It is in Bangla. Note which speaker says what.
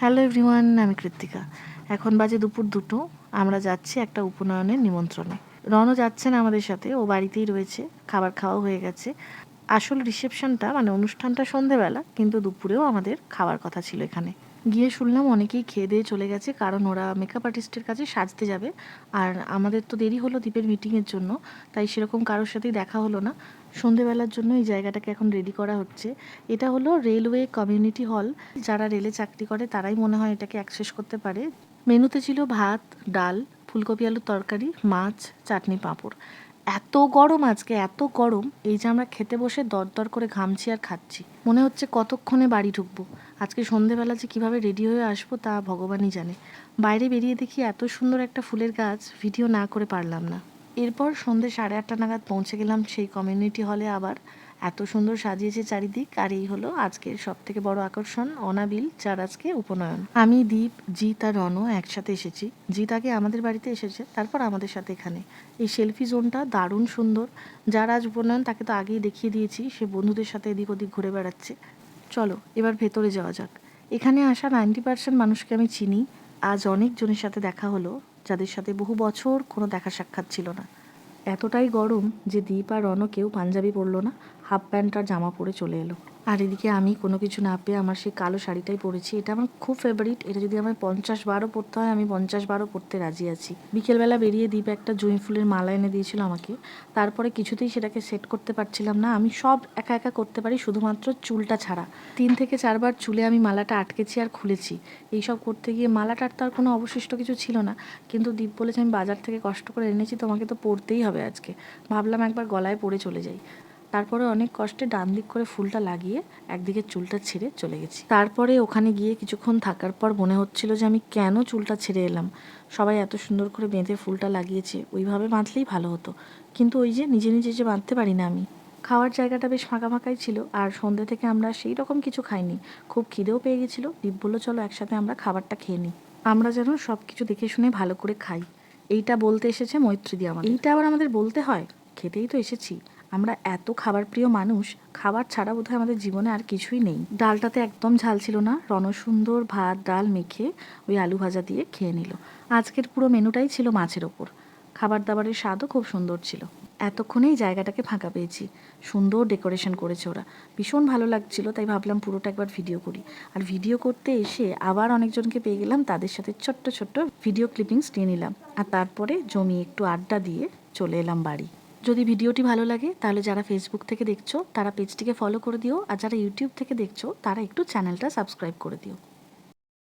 Speaker 1: হ্যালো এভরিওয়ান, আমি কৃত্তিকা। এখন বাজে দুপুর 2টো। আমরা যাচ্ছি একটা উপনয়নের নিমন্ত্রণে। রনও যাচ্ছে না আমাদের সাথে, ও বাড়িতেই রয়েছে। খাবার খাওয়া হয়ে গেছে। আসল রিসেপশনটা মানে অনুষ্ঠানটা সন্ধেবেলা, কিন্তু দুপুরেও আমাদের খাওয়ার কথা ছিল এখানে। গিয়ে শুনলাম অনেকেই খেয়ে দিয়ে চলে গেছে, কারণ ওরা মেকআপ আর্টিস্টের কাছে সাজতে যাবে। আর আমাদের তো দেরি হলো দ্বীপের মিটিংয়ের জন্য, তাই সেরকম কারোর সাথেই দেখা হলো না। সন্ধেবেলার জন্য এই জায়গাটাকে এখন রেডি করা হচ্ছে। এটা হলো রেলওয়ে কমিউনিটি হল। যারা রেলে চাকরি করে তারাই মনে হয় এটাকে অ্যাক্সেস করতে পারে। মেনুতে ছিল ভাত, ডাল, ফুলকপি আলুর তরকারি, মাছ, চাটনি, পাঁপড়। এত গরম আজকে, এত গরম! এই যে আমরা খেতে বসে দরদর করে ঘামছি আর খাচ্ছি, মনে হচ্ছে কতক্ষণে বাড়ি ঢুকবো। আজকে সন্ধেবেলা যে কীভাবে রেডি হয়ে আসবো তা ভগবানই জানে। বাইরে বেরিয়ে দেখি এত সুন্দর একটা ফুলের গাছ, ভিডিও না করে পারলাম না। এরপর সন্ধে 8:30 নাগাদ পৌঁছে গেলাম সেই কমিউনিটি হলে। আবার এত সুন্দর সাজিয়েছে চারিদিক। আর এই হলো আজকের সবথেকে বড় আকর্ষণ, অনাবিল, যার আজকে উপনয়ন। আমি, দীপ, জিৎ আর রনও একসাথে এসেছি। জিৎ আগে আমাদের বাড়িতে এসেছে, তারপর আমাদের সাথে এখানে। এই সেলফি জোনটা দারুণ সুন্দর। যার আজ উপনয়ন তাকে তো আগেই দেখিয়ে দিয়েছি, সে বন্ধুদের সাথে এদিক ওদিক ঘুরে বেড়াচ্ছে। চলো এবার ভেতরে যাওয়া যাক। এখানে আসা 90% মানুষকে আমি চিনি। আজ অনেক জনের সাথে দেখা হলো, যাদের সাথে বহু বছর কোনো দেখা সাক্ষাৎ ছিল না। এতটাই গরম যে দীপ আর রনও কেউ পাঞ্জাবি পরলো না, হাফ প্যান্ট আর জামা পরে চলে এলো। আর এদিকে আমি কোনো কিছু না পেয়ে আমার সেই কালো শাড়িটাই পরেছি। এটা আমার খুব ফেভারিট। এটা যদি আমার 50 বারও পরতে হয়, আমি 50 বারও পরতে রাজি আছি। বিকেলবেলা বেরিয়ে দীপ একটা জুঁই ফুলের মালা এনে দিয়েছিল আমাকে। তারপরে কিছুতেই সেটাকে সেট করতে পারছিলাম না। আমি সব একা একা করতে পারি, শুধুমাত্র চুলটা ছাড়া। 3 থেকে 4 বার চুলে আমি মালাটা আটকেছি আর খুলেছি। এইসব করতে গিয়ে মালাটার তো আর কোনো অবশিষ্ট কিছু ছিল না। কিন্তু দীপ বলেছে আমি বাজার থেকে কষ্ট করে এনেছি, তোমাকে তো পরতেই হবে আজকে। ভাবলাম একবার গলায় পরে চলে যাই। তারপরে অনেক কষ্টে ডান দিক করে ফুলটা লাগিয়ে একদিকে চুলটা ছেড়ে চলে গেছি। তারপরে ওখানে গিয়ে কিছুক্ষণ থাকার পর মনে হচ্ছিল যে আমি কেন চুলটা ছেড়ে এলাম। সবাই এত সুন্দর করে বেঁধে ফুলটা লাগিয়েছে, ওইভাবে বাঁধলেই ভালো হতো। কিন্তু ওই যে নিজে নিজে যে বাঁধতে পারি না আমি। খাওয়ার জায়গাটা বেশ ফাঁকা ফাঁকাই ছিল, আর সন্ধ্যে থেকে আমরা সেই রকম কিছু খাইনি। খুব খিদেও পেয়ে গেছিলো। দীপ বলল চলো একসাথে আমরা খাবারটা খেয়ে নিই। আমরা যেন সব কিছু দেখে শুনে ভালো করে খাই, এইটা বলতে এসেছে মৈত্রীদি আমাদের। এইটা আবার আমাদের বলতে হয়? খেতেই তো এসেছি। আমরা এত খাবার প্রিয় মানুষ, খাবার ছাড়া বোধহয় আমাদের জীবনে আর কিছুই নেই। ডালটাতে একদম ঝাল ছিল না। রণসুন্দর ভাত ডাল মেখে ওই আলু ভাজা দিয়ে খেয়ে নিল। আজকের পুরো মেনুটাই ছিল মাছের ওপর। খাবার দাবারের স্বাদও খুব সুন্দর ছিল। এতক্ষণেই জায়গাটাকে ফাঁকা পেয়েছি। সুন্দর ডেকোরেশন করেছে ওরা, ভীষণ ভালো লাগছিল। তাই ভাবলাম পুরোটা একবার ভিডিও করি। আর ভিডিও করতে এসে আবার অনেকজনকে পেয়ে গেলাম, তাদের সাথে ছোট্ট ছোট্ট ভিডিও ক্লিপিংস নিয়ে নিলাম। আর তারপরে জমিয়ে একটু আড্ডা দিয়ে চলে এলাম বাড়ি। যদি ভিডিওটি ভালো লাগে তাহলে যারা ফেসবুক থেকে দেখছো তারা পেজটিকে ফলো করে দিও, আর যারা ইউটিউব থেকে দেখছো তারা একটু চ্যানেলটা সাবস্ক্রাইব করে দিও।